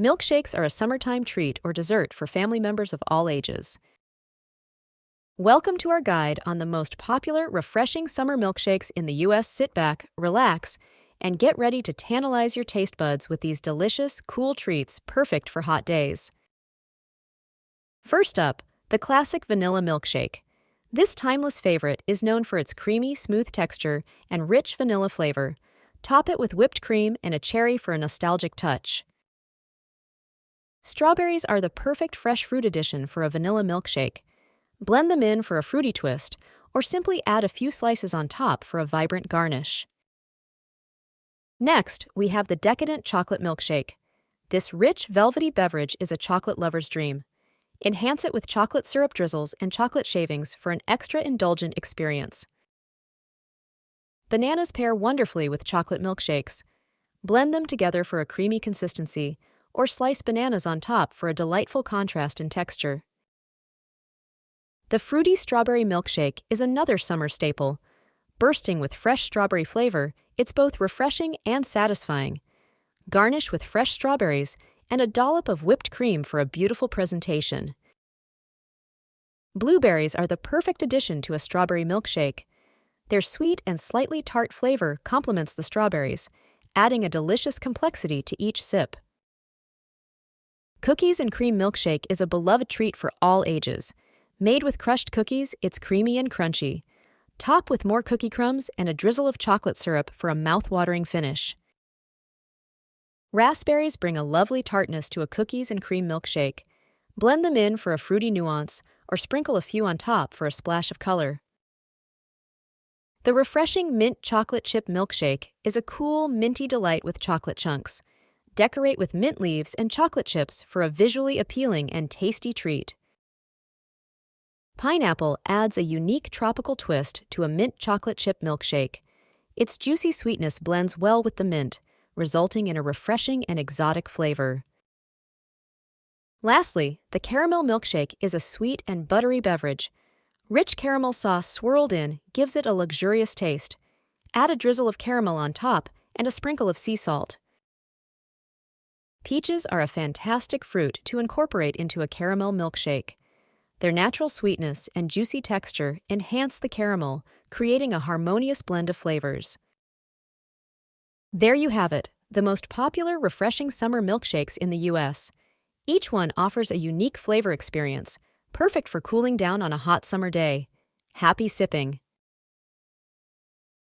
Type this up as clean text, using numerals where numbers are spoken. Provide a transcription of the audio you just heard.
Milkshakes are a summertime treat or dessert for family members of all ages. Welcome to our guide on the most popular, refreshing summer milkshakes in the U.S. Sit back, relax, and get ready to tantalize your taste buds with these delicious, cool treats perfect for hot days. First up, the classic vanilla milkshake. This timeless favorite is known for its creamy, smooth texture and rich vanilla flavor. Top it with whipped cream and a cherry for a nostalgic touch. Strawberries are the perfect fresh fruit addition for a vanilla milkshake. Blend them in for a fruity twist, or simply add a few slices on top for a vibrant garnish. Next, we have the decadent chocolate milkshake. This rich, velvety beverage is a chocolate lover's dream. Enhance it with chocolate syrup drizzles and chocolate shavings for an extra indulgent experience. Bananas pair wonderfully with chocolate milkshakes. Blend them together for a creamy consistency, or slice bananas on top for a delightful contrast in texture. The fruity strawberry milkshake is another summer staple. Bursting with fresh strawberry flavor, it's both refreshing and satisfying. Garnish with fresh strawberries and a dollop of whipped cream for a beautiful presentation. Blueberries are the perfect addition to a strawberry milkshake. Their sweet and slightly tart flavor complements the strawberries, adding a delicious complexity to each sip. Cookies and cream milkshake is a beloved treat for all ages. Made with crushed cookies, it's creamy and crunchy. Top with more cookie crumbs and a drizzle of chocolate syrup for a mouth-watering finish. Raspberries bring a lovely tartness to a cookies and cream milkshake. Blend them in for a fruity nuance, or sprinkle a few on top for a splash of color. The refreshing mint chocolate chip milkshake is a cool, minty delight with chocolate chunks. Decorate with mint leaves and chocolate chips for a visually appealing and tasty treat. Pineapple adds a unique tropical twist to a mint chocolate chip milkshake. Its juicy sweetness blends well with the mint, resulting in a refreshing and exotic flavor. Lastly, the caramel milkshake is a sweet and buttery beverage. Rich caramel sauce swirled in gives it a luxurious taste. Add a drizzle of caramel on top and a sprinkle of sea salt. Peaches are a fantastic fruit to incorporate into a caramel milkshake. Their natural sweetness and juicy texture enhance the caramel, creating a harmonious blend of flavors. There you have it, the most popular refreshing summer milkshakes in the U.S. Each one offers a unique flavor experience, perfect for cooling down on a hot summer day. Happy sipping!